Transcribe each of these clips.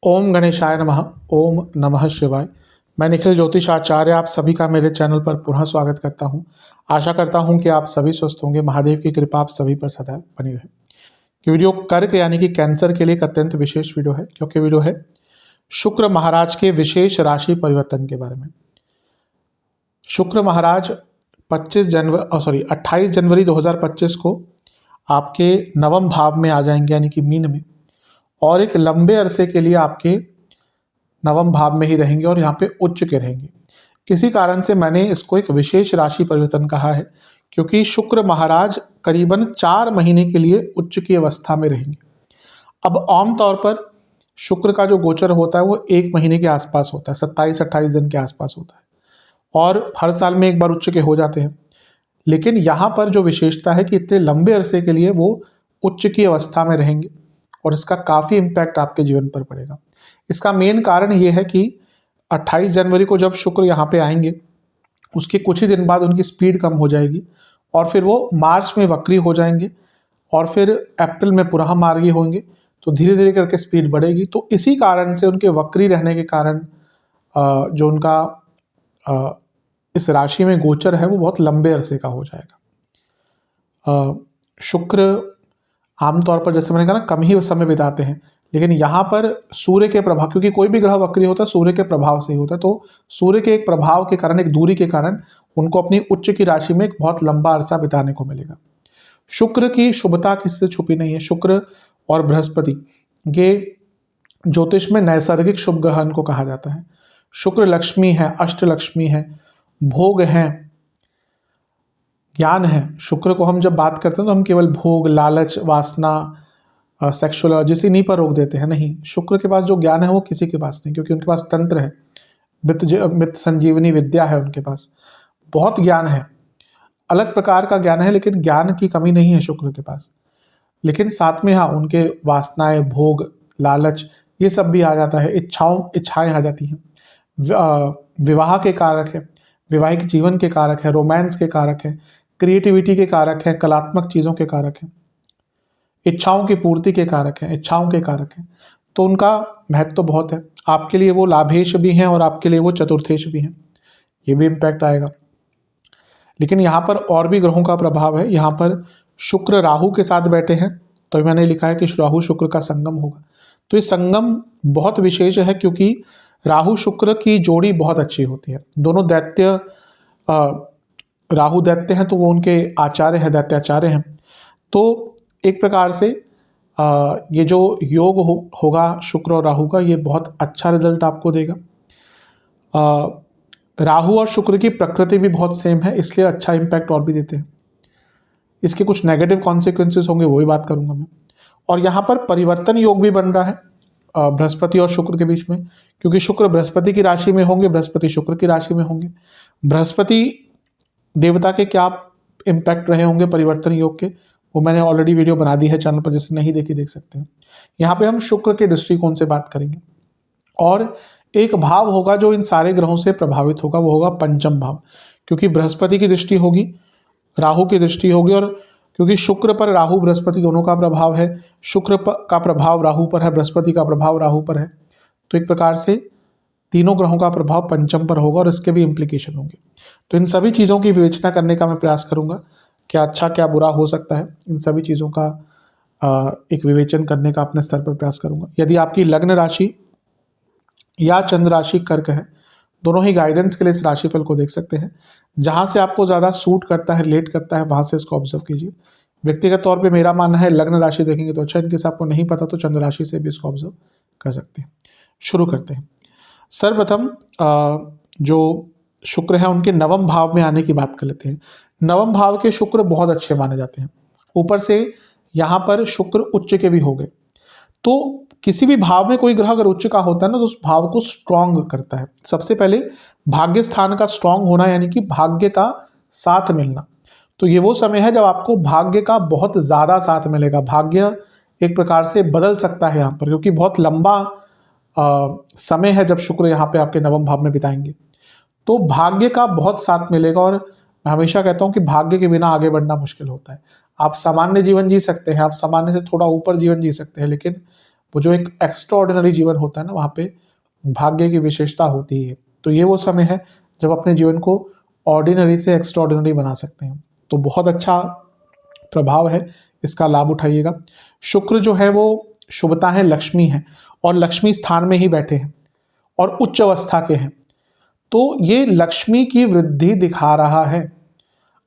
ओम गणेशाय नमः। ओम नमः शिवाय। मैं निखिल ज्योतिष आचार्य आप सभी का मेरे चैनल पर पुनः स्वागत करता हूं। आशा करता हूं कि आप सभी स्वस्थ होंगे। महादेव की कृपा आप सभी पर सदा बनी रहे। ये वीडियो कर्क यानी कि कैंसर के लिए एक अत्यंत विशेष वीडियो है, क्योंकि वीडियो है शुक्र महाराज के विशेष राशि परिवर्तन के बारे में। शुक्र महाराज 28 जनवरी 2025 को आपके नवम भाव में आ जाएंगे, यानी कि मीन में, और एक लंबे अरसे के लिए आपके नवम भाव में ही रहेंगे और यहाँ पे उच्च के रहेंगे। किसी कारण से मैंने इसको एक विशेष राशि परिवर्तन कहा है, क्योंकि शुक्र महाराज करीबन 4 महीने के लिए उच्च की अवस्था में रहेंगे। अब आमतौर पर शुक्र का जो गोचर होता है वो 1 महीने के आसपास होता है, 27-28 दिन के आसपास होता है, और हर साल में एक बार उच्च के हो जाते हैं। लेकिन यहाँ पर जो विशेषता है कि इतने लंबे अरसे के लिए वो उच्च की अवस्था में रहेंगे और इसका काफ़ी इम्पैक्ट आपके जीवन पर पड़ेगा। इसका मेन कारण ये है कि 28 जनवरी को जब शुक्र यहाँ पे आएंगे, उसके कुछ ही दिन बाद उनकी स्पीड कम हो जाएगी और फिर वो मार्च में वक्री हो जाएंगे और फिर अप्रैल में पुनः मार्गी होंगे, तो धीरे धीरे करके स्पीड बढ़ेगी। तो इसी कारण से उनके वक्री रहने के कारण जो उनका इस राशि में गोचर है वो बहुत लंबे अरसे का हो जाएगा। शुक्र आमतौर पर, जैसे मैंने कहा ना, कम ही समय बिताते हैं, लेकिन यहाँ पर सूर्य के प्रभाव, क्योंकि कोई भी ग्रह वक्री होता है सूर्य के प्रभाव से ही होता है, तो सूर्य के एक प्रभाव के कारण, एक दूरी के कारण उनको अपनी उच्च की राशि में एक बहुत लंबा अरसा बिताने को मिलेगा। शुक्र की शुभता किससे छुपी नहीं है। शुक्र और बृहस्पति ये ज्योतिष में नैसर्गिक शुभ ग्रह इनको कहा जाता है। शुक्र लक्ष्मी है, अष्ट लक्ष्मी है, भोग है, ज्ञान है। शुक्र को हम जब बात करते हैं तो हम केवल भोग, लालच, वासना, सेक्सुअल जिस इन्हीं पर रोक देते हैं। नहीं, शुक्र के पास जो ज्ञान है वो किसी के पास नहीं, क्योंकि उनके पास तंत्र है, मित संजीवनी विद्या है, उनके पास बहुत ज्ञान है, अलग प्रकार का ज्ञान है, लेकिन ज्ञान की कमी नहीं है शुक्र के पास। लेकिन साथ में हाँ, उनके वासनाएं, भोग, लालच ये सब भी आ जाता है, इच्छाएं आ जाती हैं। विवाह के कारक है, वैवाहिक जीवन के कारक है, रोमांस के कारक है, क्रिएटिविटी के कारक है, कलात्मक चीज़ों के कारक है, इच्छाओं की पूर्ति के कारक है, इच्छाओं के कारक है। तो उनका महत्व तो बहुत है। आपके लिए वो लाभेश भी हैं और आपके लिए वो चतुर्थेश भी हैं, ये भी इम्पैक्ट आएगा। लेकिन यहाँ पर और भी ग्रहों का प्रभाव है। यहाँ पर शुक्र राहु के साथ बैठे हैं, तो मैंने लिखा है कि राहु शुक्र का संगम होगा। तो ये संगम बहुत विशेष है, क्योंकि राहु शुक्र की जोड़ी बहुत अच्छी होती है। दोनों दैत्य, राहु दैत्य हैं तो वो उनके आचार्य हैं, दैत्याचार्य हैं। तो एक प्रकार से ये जो योग होगा शुक्र और राहु का, ये बहुत अच्छा रिजल्ट आपको देगा। राहु और शुक्र की प्रकृति भी बहुत सेम है, इसलिए अच्छा इम्पैक्ट और भी देते हैं। इसके कुछ नेगेटिव कॉन्सिक्वेंसेस होंगे, वो भी बात करूंगा मैं। और यहाँ पर परिवर्तन योग भी बन रहा है बृहस्पति और शुक्र के बीच में, क्योंकि शुक्र बृहस्पति की राशि में होंगे, बृहस्पति शुक्र की राशि में होंगे। बृहस्पति देवता के क्या इम्पैक्ट रहे होंगे परिवर्तन योग के, वो मैंने ऑलरेडी वीडियो बना दी है चैनल पर, जिसने नहीं देखी देख सकते हैं। यहाँ पे हम शुक्र के दृष्टिकोण से बात करेंगे। और एक भाव होगा जो इन सारे ग्रहों से प्रभावित होगा, वो होगा पंचम भाव, क्योंकि बृहस्पति की दृष्टि होगी, राहु की दृष्टि होगी, और क्योंकि शुक्र पर राहु बृहस्पति दोनों का प्रभाव है, शुक्र का प्रभाव राहु पर है, बृहस्पति का प्रभाव राहु पर है, तो एक प्रकार से तीनों ग्रहों का प्रभाव पंचम पर होगा और इसके भी इम्प्लीकेशन होंगे। तो इन सभी चीज़ों की विवेचना करने का मैं प्रयास करूंगा, क्या अच्छा क्या बुरा हो सकता है, इन सभी चीज़ों का एक विवेचन करने का अपने स्तर पर प्रयास करूंगा। यदि आपकी लग्न राशि या चंद्र राशि कर्क है, दोनों ही गाइडेंस के लिए इस राशिफल को देख सकते हैं। जहाँ से आपको ज़्यादा सूट करता है, रिलेट करता है, वहाँ से इसको ऑब्जर्व कीजिए। व्यक्तिगत तौर पे मेरा मानना है लग्न राशि देखेंगे तो अच्छा, इनकेस आपको नहीं पता तो चंद्र राशि से भी इसको ऑब्जर्व कर सकते हैं। शुरू करते हैं। सर्वप्रथम जो शुक्र है उनके नवम भाव में आने की बात कर लेते हैं। नवम भाव के शुक्र बहुत अच्छे माने जाते हैं। ऊपर से यहाँ पर शुक्र उच्च के भी हो गए, तो किसी भी भाव में कोई ग्रह अगर उच्च का होता है ना, तो उस भाव को स्ट्रांग करता है। सबसे पहले भाग्य स्थान का स्ट्रांग होना, यानी कि भाग्य का साथ मिलना। तो ये वो समय है जब आपको भाग्य का बहुत ज़्यादा साथ मिलेगा। भाग्य एक प्रकार से बदल सकता है यहाँ पर, क्योंकि बहुत लंबा समय है जब शुक्र यहाँ पे आपके नवम भाव में बिताएंगे, तो भाग्य का बहुत साथ मिलेगा। और मैं हमेशा कहता हूँ कि भाग्य के बिना आगे बढ़ना मुश्किल होता है। आप सामान्य जीवन जी सकते हैं, आप सामान्य से थोड़ा ऊपर जीवन जी सकते हैं, लेकिन वो जो एक एक्स्ट्रा ऑर्डिनरी जीवन होता है ना, वहाँ पे भाग्य की विशेषता होती है। तो ये वो समय है जब अपने जीवन को ऑर्डिनरी से एक्स्ट्रा ऑर्डिनरी बना सकते हैं। तो बहुत अच्छा प्रभाव है, इसका लाभ उठाइएगा। शुक्र जो है वो शुभता है, लक्ष्मी है, और लक्ष्मी स्थान में ही बैठे हैं और उच्च अवस्था के हैं। तो ये लक्ष्मी की वृद्धि दिखा रहा है।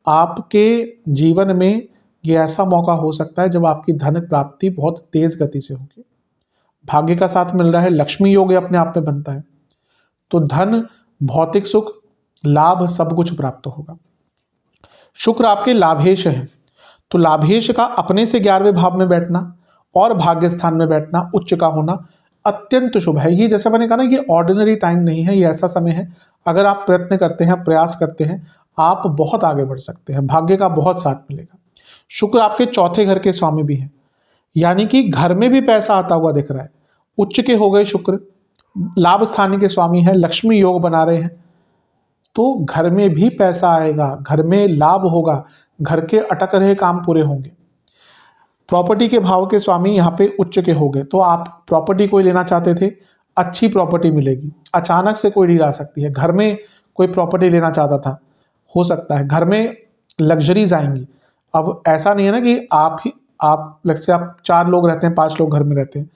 आपके जीवन में ये ऐसा मौका हो सकता है जब आपकी धन प्राप्ति बहुत तेज गति से होगी। भाग्य का साथ मिल रहा है, लक्ष्मी योग अपने आप में बनता है, तो धन, भौतिक सुख, लाभ सब कुछ प्राप्त होगा। शुक्र आपके लाभेश है, तो लाभेश का अपने से 11वें भाव में बैठना और भाग्य स्थान में बैठना, उच्च का होना अत्यंत शुभ है। ये जैसा मैंने कहा ना, ये ऑर्डिनरी टाइम नहीं है, ये ऐसा समय है अगर आप प्रयत्न करते हैं, प्रयास करते हैं, आप बहुत आगे बढ़ सकते हैं, भाग्य का बहुत साथ मिलेगा। शुक्र आपके चौथे घर के स्वामी भी हैं, यानी कि घर में भी पैसा आता हुआ दिख रहा है। उच्च के हो गए शुक्र, लाभ स्थान के स्वामी है, लक्ष्मी योग बना रहे हैं, तो घर में भी पैसा आएगा, घर में लाभ होगा, घर के अटक रहे काम पूरे होंगे। प्रॉपर्टी के भाव के स्वामी यहाँ पे उच्च के हो गए, तो आप प्रॉपर्टी कोई लेना चाहते थे, अच्छी प्रॉपर्टी मिलेगी। अचानक से कोई डील आ सकती है, घर में कोई प्रॉपर्टी लेना चाहता था, हो सकता है, घर में लग्जरीज आएंगी। अब ऐसा नहीं है ना कि आप लेट्स से आप 4 लोग रहते हैं, 5 लोग घर में रहते हैं,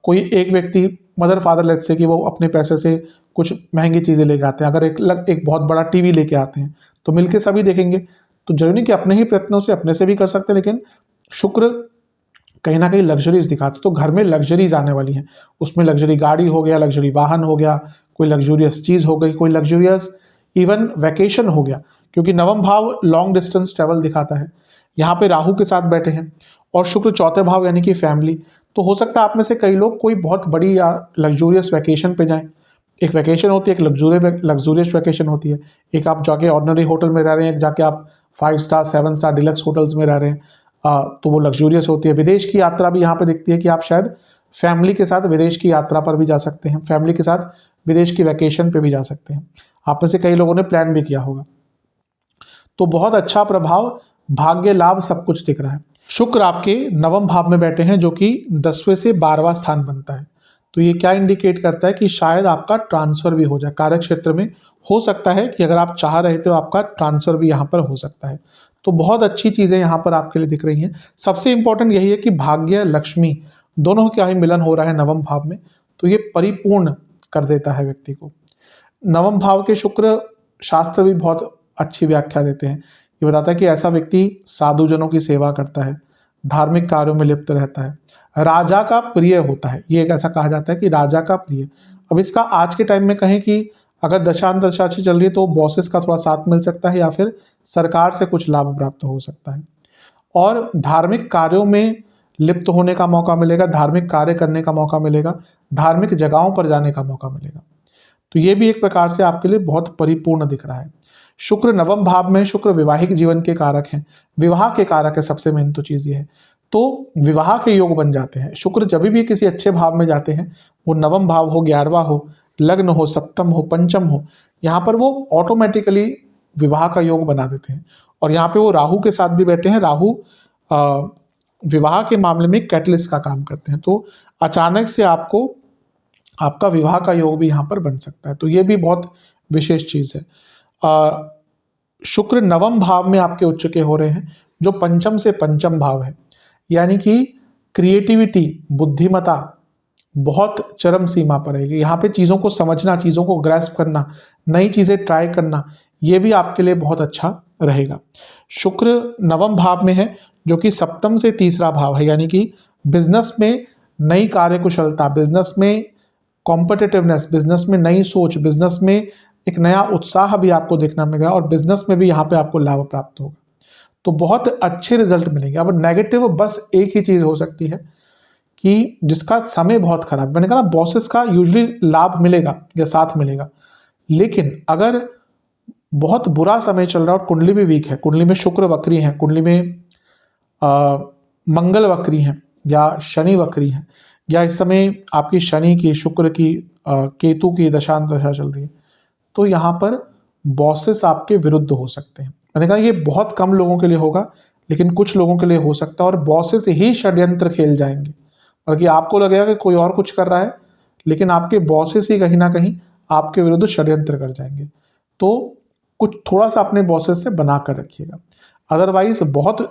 कोई एक व्यक्ति मदर फादर लेट्स से कि वो अपने पैसे से कुछ महंगी चीज़ें लेके आते हैं, अगर एक बहुत बड़ा टीवी लेके आते हैं तो मिलके सभी देखेंगे। तो जरूरी नहीं कि अपने ही प्रयत्नों से अपने से भी कर सकते हैं, लेकिन शुक्र कहीं ना कहीं लग्जरीज दिखाते, तो घर में लग्जरीज आने वाली हैं। उसमें लग्जरी गाड़ी हो गया, लग्जरी वाहन हो गया, कोई लग्जूरियस चीज़ हो गई, कोई लग्जूरियस इवन वैकेशन हो गया, क्योंकि नवम भाव लॉन्ग डिस्टेंस ट्रैवल दिखाता है। यहाँ पे राहु के साथ बैठे हैं और शुक्र चौथे भाव यानी कि फैमिली, तो हो सकता है आप में से कई लोग कोई बहुत बड़ी या लग्जूरियस वैकेशन पे जाएं। एक वैकेशन होती है, एक लग्जूरियस वैकेशन होती है। एक आप जाके ऑर्डिनरी होटल में रह रहे हैं, एक जाके आप 5 स्टार 7 स्टार डिलक्स होटल्स में रह रहे हैं, तो वो लग्जूरियस होती है। विदेश की यात्रा भी यहाँ पे दिखती है कि आप शायद फैमिली के साथ विदेश की यात्रा पर भी जा सकते हैं, फैमिली के साथ विदेश की वैकेशन पे भी जा सकते हैं। आप में से कई लोगों ने प्लान भी किया होगा। तो बहुत अच्छा प्रभाव, भाग्य, लाभ सब कुछ दिख रहा है। शुक्र आपके नवम भाव में बैठे हैं, जो कि 10वें से 12वां स्थान बनता है। तो ये क्या इंडिकेट करता है कि शायद आपका ट्रांसफर भी हो जाए कार्य क्षेत्र में। हो सकता है कि अगर आप चाह रहे तो आपका ट्रांसफर भी यहाँ पर हो सकता है। तो बहुत अच्छी चीज़ें यहाँ पर आपके लिए दिख रही हैं। सबसे इंपॉर्टेंट यही है कि भाग्य, लक्ष्मी दोनों का ही मिलन हो रहा है नवम भाव में, तो ये परिपूर्ण कर देता है व्यक्ति को। नवम भाव के शुक्र शास्त्र भी बहुत अच्छी व्याख्या देते हैं। ये बताता है कि ऐसा व्यक्ति साधुजनों की सेवा करता है, धार्मिक कार्यों में लिप्त रहता है, राजा का प्रिय होता है। ये एक ऐसा कहा जाता है कि राजा का प्रिय। अब इसका आज के टाइम में कहें कि अगर दशा अच्छी चल रही है तो बॉसेस का थोड़ा साथ मिल सकता है या फिर सरकार से कुछ लाभ प्राप्त हो सकता है, और धार्मिक कार्यों में लिप्त होने का मौका मिलेगा, धार्मिक कार्य करने का मौका मिलेगा, धार्मिक जगहों पर जाने का मौका मिलेगा। तो ये भी एक प्रकार से आपके लिए बहुत परिपूर्ण दिख रहा है। शुक्र नवम भाव में, शुक्र विवाहिक जीवन के कारक हैं, विवाह के कारक है। सबसे मेन तो चीज़ ये है, तो विवाह के योग बन जाते हैं। शुक्र जब भी किसी अच्छे भाव में जाते हैं, वो नवम भाव हो, 11वां हो, लग्न हो, सप्तम हो, पंचम हो, यहाँ पर वो ऑटोमेटिकली विवाह का योग बना देते हैं। और यहाँ पे वो राहु के साथ भी बैठे हैं। राहु विवाह के मामले में कैटलिस्ट का काम करते हैं, तो अचानक से आपका विवाह का योग भी यहाँ पर बन सकता है। तो ये भी बहुत विशेष चीज़ है। शुक्र नवम भाव में आपके उच्च के हो रहे हैं, जो पंचम से पंचम भाव है, यानी कि क्रिएटिविटी, बुद्धिमता बहुत चरम सीमा पर रहेगी। यहाँ पे चीज़ों को समझना, चीज़ों को ग्रैस्प करना, नई चीज़ें ट्राई करना, ये भी आपके लिए बहुत अच्छा रहेगा। शुक्र नवम भाव में है, जो कि सप्तम से तीसरा भाव है, यानी कि बिजनेस में नई कार्यकुशलता, बिजनेस में कॉम्पिटिटिवनेस, बिजनेस में नई सोच, बिजनेस में एक नया उत्साह भी आपको देखना मिलेगा, और बिजनेस में भी यहाँ पे आपको लाभ प्राप्त होगा। तो बहुत अच्छे रिजल्ट मिलेंगे। अब नेगेटिव बस एक ही चीज़ हो सकती है कि जिसका समय बहुत खराब, मैंने कहा ना, बॉसेस का यूजुअली लाभ मिलेगा या साथ मिलेगा, लेकिन अगर बहुत बुरा समय चल रहा है और कुंडली भी वीक है, कुंडली में शुक्र वक्री हैं, कुंडली में मंगल वक्री हैं या शनि वक्री हैं, या इस समय आपकी शनि की, शुक्र की, केतु की दशा चल रही है, तो यहाँ पर बॉसेस आपके विरुद्ध हो सकते हैं। मैंने कहा ये बहुत कम लोगों के लिए होगा, लेकिन कुछ लोगों के लिए हो सकता है और बॉसेस ही षड्यंत्र खेल जाएंगे, बल्कि आपको लगेगा कि कोई और कुछ कर रहा है, लेकिन आपके बॉसेस ही कहीं ना कहीं आपके विरुद्ध षड्यंत्र कर जाएंगे। तो कुछ थोड़ा सा अपने बॉसेस से बना कर रखिएगा। अदरवाइज बहुत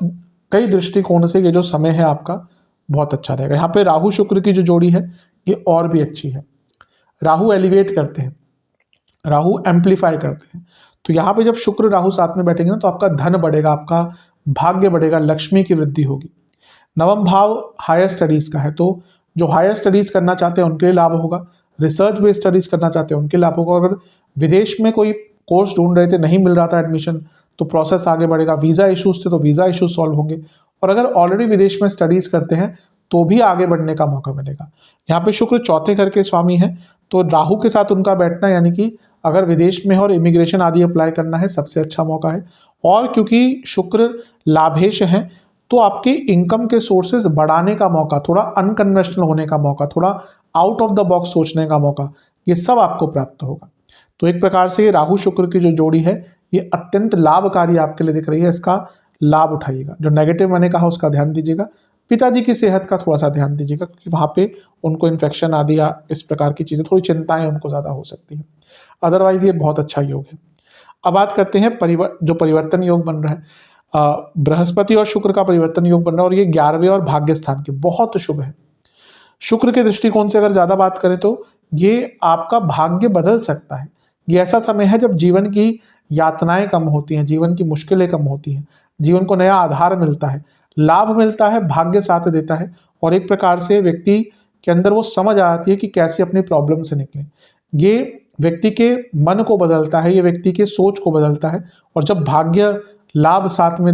कई दृष्टिकोण से ये जो समय है आपका बहुत अच्छा रहेगा। यहाँ पे राहु शुक्र की जो जोड़ी है ये और भी अच्छी है। राहु एलिवेट करते हैं, राहु एम्पलीफाई करते हैं। तो यहाँ पे जब शुक्र राहु साथ में बैठेंगे ना तो आपका धन बढ़ेगा, आपका भाग्य बढ़ेगा, लक्ष्मी की वृद्धि होगी। नवम भाव हायर स्टडीज का है, तो जो हायर स्टडीज करना चाहते हैं उनके लिए लाभ होगा, रिसर्च बेस्ड स्टडीज करना चाहते हैं उनके लिए लाभ होगा। अगर विदेश में कोई कोर्स ढूंढ रहे थे, नहीं मिल रहा था एडमिशन, तो प्रोसेस आगे बढ़ेगा। वीज़ा इश्यूज थे तो वीज़ा इश्यूज सॉल्व होंगे। और अगर ऑलरेडी विदेश में स्टडीज करते हैं तो भी आगे बढ़ने का मौका मिलेगा। यहाँ पे शुक्र चौथे घर के स्वामी है, तो राहु के साथ उनका बैठना, यानी कि अगर विदेश में और इमिग्रेशन आदि अप्लाई करना है सबसे अच्छा मौका है। और क्योंकि शुक्र लाभेश है तो आपके इनकम के सोर्सेज बढ़ाने का मौका, थोड़ा अनकन्वेंशनल होने का मौका, थोड़ा आउट ऑफ द बॉक्स सोचने का मौका, ये सब आपको प्राप्त होगा। तो एक प्रकार से ये राहु शुक्र की जो जोड़ी है ये अत्यंत लाभकारी आपके लिए दिख रही है, इसका लाभ उठाइएगा। जो नेगेटिव मैंने कहा उसका ध्यान दीजिएगा। पिताजी की सेहत का थोड़ा सा ध्यान दीजिएगा, क्योंकि वहाँ पे उनको इन्फेक्शन आदि या इस प्रकार की चीज़ें, थोड़ी चिंताएं उनको ज़्यादा हो सकती हैं। अदरवाइज ये बहुत अच्छा योग है। अब बात करते हैं जो परिवर्तन योग बन रहा है, बृहस्पति और शुक्र का परिवर्तन योग बन रहा है और ये 11वें और भाग्य स्थान के बहुत शुभ है। शुक्र के दृष्टिकोण से अगर ज़्यादा बात करें तो ये आपका भाग्य बदल सकता है। ये ऐसा समय है जब जीवन की यातनाएं कम होती हैं, जीवन की मुश्किलें कम होती हैं, जीवन को नया आधार मिलता है, लाभ मिलता है, भाग्य साथ देता है और एक प्रकार से व्यक्ति के अंदर वो समझ आती है कि कैसे अपनी प्रॉब्लम से निकलें। ये व्यक्ति के मन को बदलता है, ये व्यक्ति के सोच को बदलता है। और जब भाग्य लाभ साथ में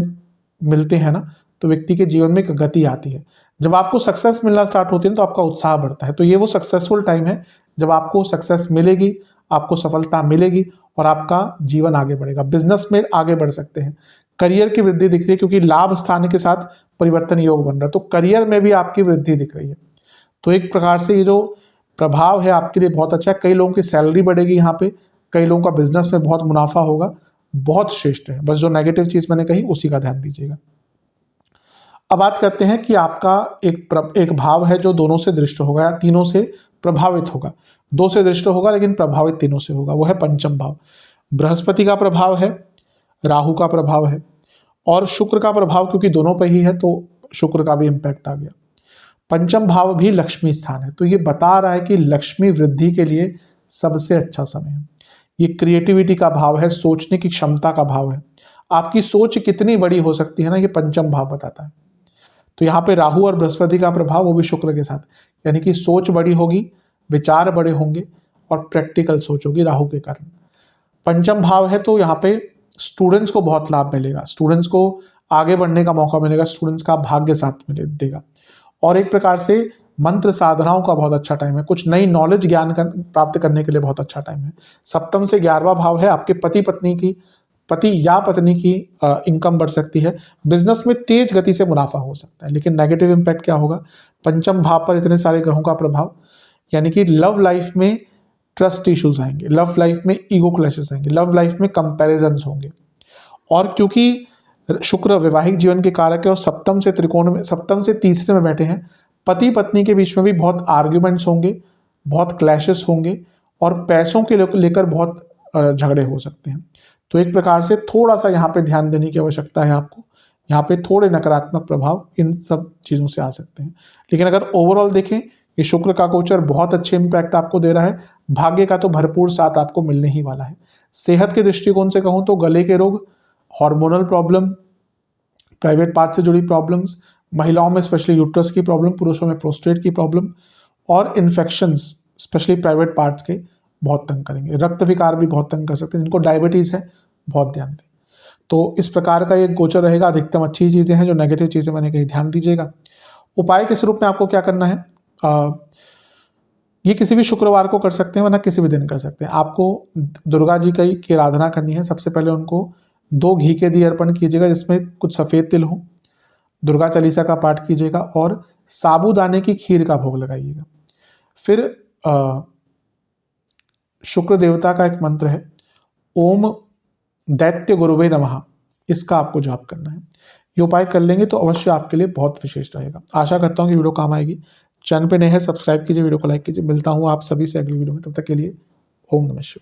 मिलते हैं ना तो व्यक्ति के जीवन में एक गति आती है। जब आपको सक्सेस मिलना स्टार्ट होती है तो आपका उत्साह बढ़ता है। तो ये वो सक्सेसफुल टाइम है जब आपको सक्सेस मिलेगी, आपको सफलता मिलेगी और आपका जीवन आगे बढ़ेगा। बिजनेस में आगे बढ़ सकते हैं, करियर की वृद्धि दिख रही है क्योंकि लाभ स्थान के साथ परिवर्तन योग बन रहा है, तो करियर में भी आपकी वृद्धि दिख रही है। तो एक प्रकार से ये जो प्रभाव है आपके लिए बहुत अच्छा है। कई लोगों की सैलरी बढ़ेगी यहाँ पे, कई लोगों का बिजनेस में बहुत मुनाफा होगा, बहुत श्रेष्ठ है। बस जो नेगेटिव चीज मैंने कही उसी का ध्यान दीजिएगा। अब बात करते हैं कि आपका एक भाव है जो दोनों से दृष्ट होगा या तीनों से प्रभावित होगा। दो से दृष्ट होगा लेकिन प्रभावित तीनों से होगा, वो है पंचम भाव। बृहस्पति का प्रभाव है, राहु का प्रभाव है और शुक्र का प्रभाव, क्योंकि दोनों पर ही है तो शुक्र का भी इंपैक्ट आ गया। पंचम भाव भी लक्ष्मी स्थान है, तो ये बता रहा है कि लक्ष्मी वृद्धि के लिए सबसे अच्छा समय है। ये क्रिएटिविटी का भाव है, सोचने की क्षमता का भाव है। आपकी सोच कितनी बड़ी हो सकती है ना, ये पंचम भाव बताता है। तो यहाँ पे राहु और बृहस्पति का प्रभाव, वो भी शुक्र के साथ, यानी कि सोच बड़ी होगी, विचार बड़े होंगे और प्रैक्टिकल सोच होगी राहु के कारण। पंचम भाव है तो यहाँ पे स्टूडेंट्स को बहुत लाभ मिलेगा, स्टूडेंट्स को आगे बढ़ने का मौका मिलेगा, स्टूडेंट्स का भाग्य साथ में देगा। और एक प्रकार से मंत्र साधनाओं का बहुत अच्छा टाइम है, कुछ नई नॉलेज ज्ञान प्राप्त करने के लिए बहुत अच्छा टाइम है। सप्तम से 11वां भाव है, आपके पति या पत्नी की इनकम बढ़ सकती है, बिजनेस में तेज गति से मुनाफा हो सकता है। लेकिन नेगेटिव इंपैक्ट क्या होगा, पंचम भाव पर इतने सारे ग्रहों का प्रभाव, यानी कि लव लाइफ में ट्रस्ट इश्यूज आएंगे, लव लाइफ में ईगो क्लैशेस आएंगे, लव लाइफ में कंपैरिजन्स होंगे। और क्योंकि शुक्र वैवाहिक जीवन के कारक है और सप्तम से त्रिकोण में, सप्तम से तीसरे में बैठे हैं, पति पत्नी के बीच में भी बहुत आर्ग्यूमेंट्स होंगे, बहुत क्लैशेस होंगे और पैसों के लेकर बहुत झगड़े हो सकते हैं। तो एक प्रकार से थोड़ा सा यहाँ पे ध्यान देने की आवश्यकता है आपको। यहाँ पे थोड़े नकारात्मक प्रभाव इन सब चीज़ों से आ सकते हैं। लेकिन अगर ओवरऑल देखें, ये शुक्र का गोचर बहुत अच्छे इंपैक्ट आपको दे रहा है, भाग्य का तो भरपूर साथ आपको मिलने ही वाला है। सेहत के दृष्टिकोण से कहूँ तो गले के रोग, हार्मोनल प्रॉब्लम, प्राइवेट पार्ट से जुड़ी प्रॉब्लम्स, महिलाओं में स्पेशली यूट्रस की प्रॉब्लम, पुरुषों में प्रोस्टेट की प्रॉब्लम और इन्फेक्शंस स्पेशली प्राइवेट पार्ट्स के बहुत तंग करेंगे। रक्त विकार भी बहुत तंग कर सकते हैं, जिनको डायबिटीज़ है बहुत ध्यान दें। तो इस प्रकार का ये गोचर रहेगा। अधिकतम अच्छी चीज़ें हैं, जो नेगेटिव चीज़ें मैंने कही ध्यान दीजिएगा। उपाय के स्वरूप में आपको क्या करना है, ये किसी भी शुक्रवार को कर सकते हैं वरना किसी भी दिन कर सकते हैं। आपको दुर्गा जी की आराधना करनी है। सबसे पहले उनको 2 घी के दिए अर्पण कीजिएगा जिसमें कुछ सफ़ेद तिल हो, दुर्गा चालीसा का पाठ कीजिएगा और साबूदाने की खीर का भोग लगाइएगा। फिर शुक्र देवता का एक मंत्र है, ओम दैत्य गुरुवे नमः, इसका आपको जाप करना है। ये उपाय कर लेंगे तो अवश्य आपके लिए बहुत विशेष रहेगा। आशा करता हूँ कि वीडियो काम आएगी। चैनल पे नए हैं, सब्सक्राइब कीजिए, वीडियो को लाइक कीजिए। मिलता हूँ आप सभी से अगली वीडियो में, तब तक के लिए ओम नमः शिवाय।